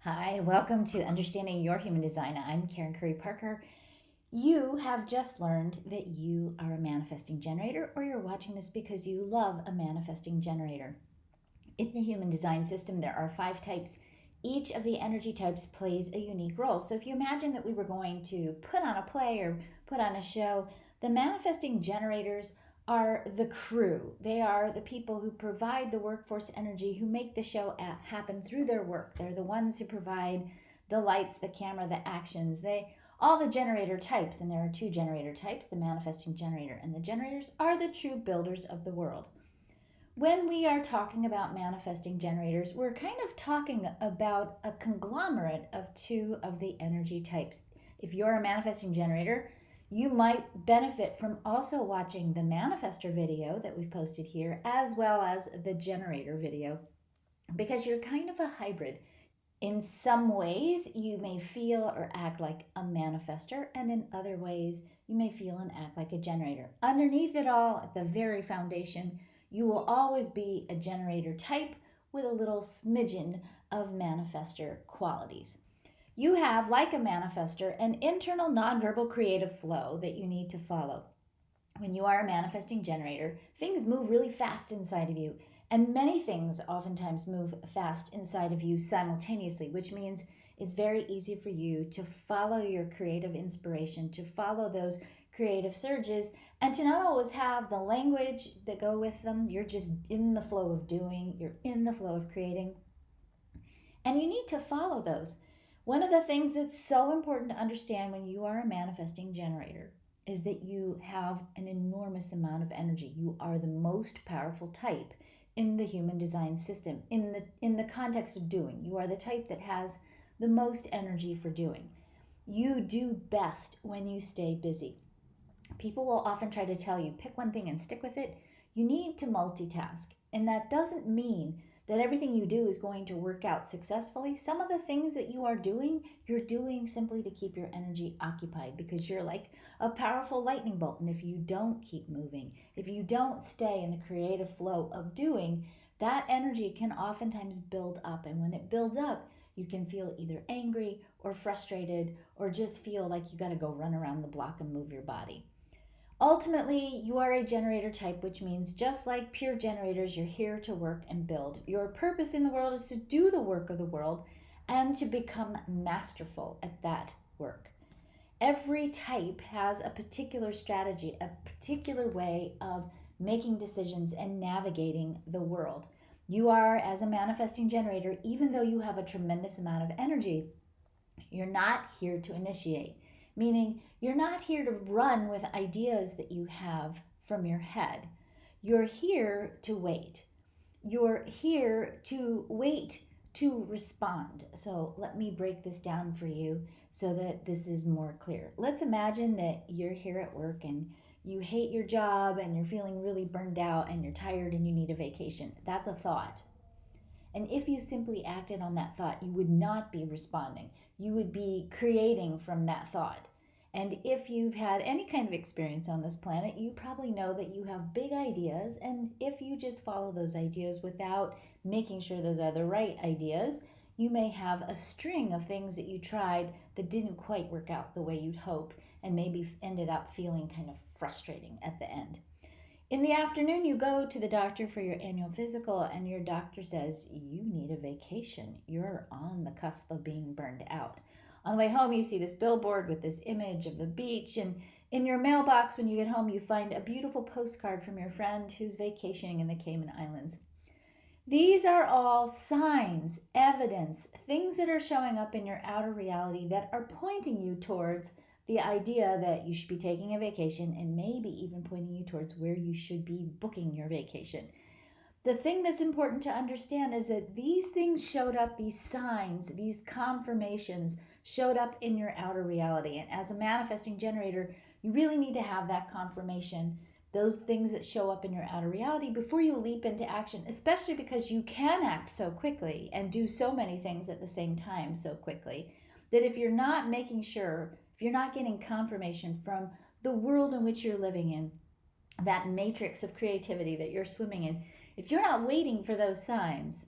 Hi, welcome to Understanding Your Human Design. I'm Karen Curry Parker. You have just learned that you are a manifesting generator, or you're watching this because you love a manifesting generator. In the human design system, there are 5 types. Each of the energy types plays a unique role. So if you imagine that we were going to put on a play or put on a show, the manifesting generators are the crew. They are the people who provide the workforce energy, who make the show happen through their work. They're the ones who provide the lights, the camera, the actions. All the generator types, and there are 2 generator types, the manifesting generator and the generators, are the true builders of the world. When we are talking about manifesting generators, we're kind of talking about a conglomerate of 2 of the energy types. If you're a manifesting generator, you might benefit from also watching the manifestor video that we've posted here, as well as the generator video, because you're kind of a hybrid. In some ways, you may feel or act like a manifester, and in other ways, you may feel and act like a generator. Underneath it all, at the very foundation, you will always be a generator type with a little smidgen of manifester qualities. You have, like a manifester, an internal nonverbal creative flow that you need to follow. When you are a manifesting generator, things move really fast inside of you, and many things oftentimes move fast inside of you simultaneously, which means it's very easy for you to follow your creative inspiration, to follow those creative surges, and to not always have the language that go with them. You're just in the flow of doing, you're in the flow of creating, and you need to follow those. One of the things that's so important to understand when you are a manifesting generator is that you have an enormous amount of energy. You are the most powerful type in the human design system. In the context of doing, you are the type that has the most energy for doing. You do best when you stay busy. People will often try to tell you, pick one thing and stick with it. You need to multitask. And that doesn't mean that everything you do is going to work out successfully. Some of the things that you're doing simply to keep your energy occupied, because you're like a powerful lightning bolt. And if you don't keep moving, if you don't stay in the creative flow of doing, that energy can oftentimes build up. And when it builds up, you can feel either angry or frustrated, or just feel like you got to go run around the block and move your body. Ultimately, you are a generator type, which means just like pure generators, you're here to work and build. Your purpose in the world is to do the work of the world and to become masterful at that work. Every type has a particular strategy, a particular way of making decisions and navigating the world. You are, as a manifesting generator, even though you have a tremendous amount of energy, you're not here to initiate, meaning you're not here to run with ideas that you have from your head. You're here to wait. You're here to wait to respond. So let me break this down for you so that this is more clear. Let's imagine that you're here at work and you hate your job and you're feeling really burned out and you're tired and you need a vacation. That's a thought. And if you simply acted on that thought, you would not be responding. You would be creating from that thought. And if you've had any kind of experience on this planet, you probably know that you have big ideas. And if you just follow those ideas without making sure those are the right ideas, you may have a string of things that you tried that didn't quite work out the way you'd hope, and maybe ended up feeling kind of frustrating at the end. In the afternoon, you go to the doctor for your annual physical, and your doctor says, you need a vacation. You're on the cusp of being burned out. On the way home, you see this billboard with this image of the beach, and in your mailbox, when you get home, you find a beautiful postcard from your friend who's vacationing in the Cayman Islands. These are all signs, evidence, things that are showing up in your outer reality that are pointing you towards the idea that you should be taking a vacation, and maybe even pointing you towards where you should be booking your vacation. The thing that's important to understand is that these things showed up, these signs, these confirmations showed up in your outer reality. And as a manifesting generator, you really need to have that confirmation, those things that show up in your outer reality, before you leap into action, especially because you can act so quickly and do so many things at the same time so quickly, that if you're not making sure, if you're not getting confirmation from the world in which you're living in, that matrix of creativity that you're swimming in, if you're not waiting for those signs,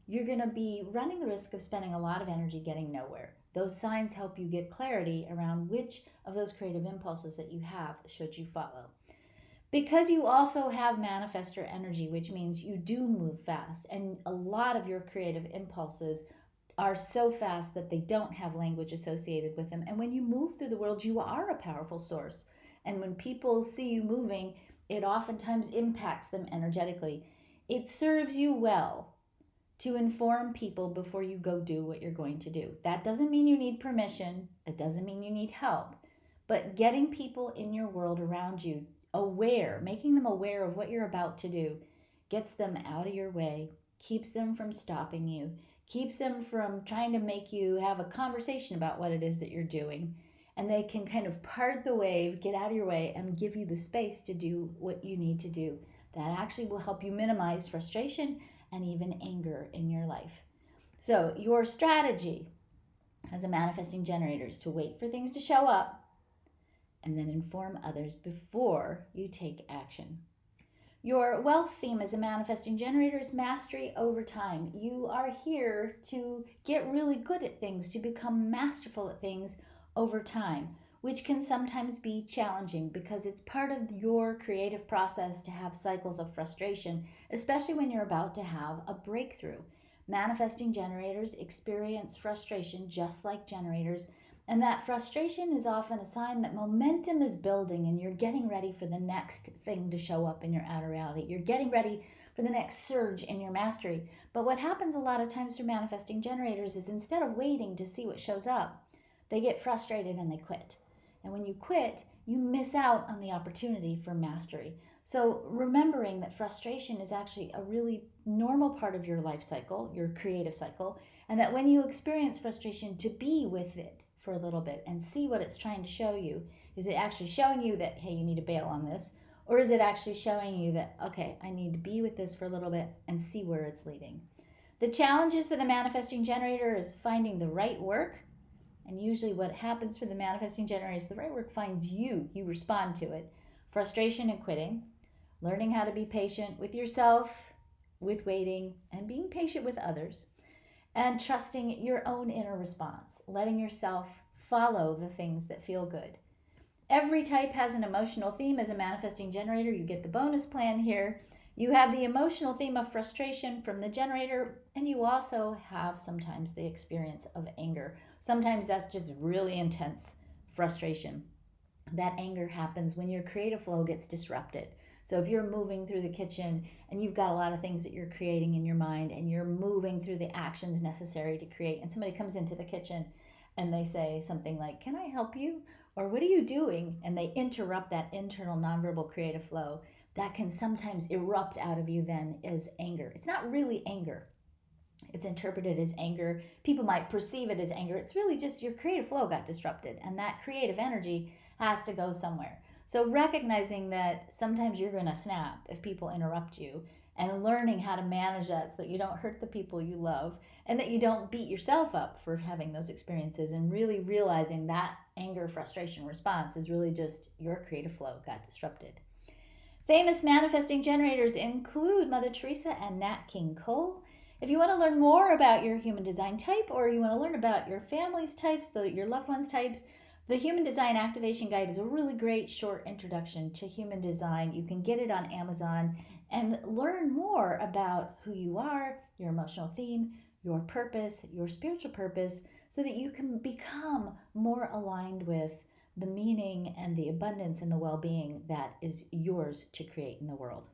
you're going to be running the risk of spending a lot of energy getting nowhere. Those signs help you get clarity around which of those creative impulses that you have should you follow. Because you also have manifestor energy, which means you do move fast, and a lot of your creative impulses are so fast that they don't have language associated with them. And when you move through the world, you are a powerful source. And when people see you moving, it oftentimes impacts them energetically. It serves you well to inform people before you go do what you're going to do. That doesn't mean you need permission. It doesn't mean you need help. But getting people in your world around you aware, making them aware of what you're about to do, gets them out of your way, keeps them from stopping you, keeps them from trying to make you have a conversation about what it is that you're doing. And they can kind of part the wave, get out of your way, and give you the space to do what you need to do. That actually will help you minimize frustration and even anger in your life. So your strategy as a manifesting generator is to wait for things to show up and then inform others before you take action. Your wealth theme as a manifesting generator is mastery over time. You are here to get really good at things, to become masterful at things over time, which can sometimes be challenging because it's part of your creative process to have cycles of frustration, especially when you're about to have a breakthrough. Manifesting generators experience frustration just like generators, and that frustration is often a sign that momentum is building and you're getting ready for the next thing to show up in your outer reality. You're getting ready for the next surge in your mastery. But what happens a lot of times for manifesting generators is instead of waiting to see what shows up, they get frustrated and they quit. And when you quit, you miss out on the opportunity for mastery. So remembering that frustration is actually a really normal part of your life cycle, your creative cycle, and that when you experience frustration, to be with it for a little bit and see what it's trying to show you. Is it actually showing you that, hey, you need to bail on this? Or is it actually showing you that, okay, I need to be with this for a little bit and see where it's leading? The challenges for the manifesting generator is finding the right work. And usually what happens for the manifesting generator is the right work finds you. You respond to it. Frustration and quitting. Learning how to be patient with yourself, with waiting, and being patient with others. And trusting your own inner response, letting yourself follow the things that feel good. Every type has an emotional theme. As a manifesting generator, you get the bonus plan here. You have the emotional theme of frustration from the generator, and you also have sometimes the experience of anger. Sometimes that's just really intense frustration. That anger happens when your creative flow gets disrupted. So if you're moving through the kitchen and you've got a lot of things that you're creating in your mind and you're moving through the actions necessary to create, and somebody comes into the kitchen and they say something like, "Can I help you?" Or "What are you doing?" And they interrupt that internal nonverbal creative flow, that can sometimes erupt out of you then as anger. It's not really anger. It's interpreted as anger. People might perceive it as anger. It's really just your creative flow got disrupted, and that creative energy has to go somewhere. So recognizing that sometimes you're going to snap if people interrupt you, and learning how to manage that so that you don't hurt the people you love and that you don't beat yourself up for having those experiences, and really realizing that anger, frustration response is really just your creative flow got disrupted. Famous manifesting generators include Mother Teresa and Nat King Cole. If you want to learn more about your human design type, or you want to learn about your family's types, your loved ones' types, the Human Design Activation Guide is a really great short introduction to human design. You can get it on Amazon and learn more about who you are, your emotional theme, your purpose, your spiritual purpose, so that you can become more aligned with the meaning and the abundance and the well-being that is yours to create in the world.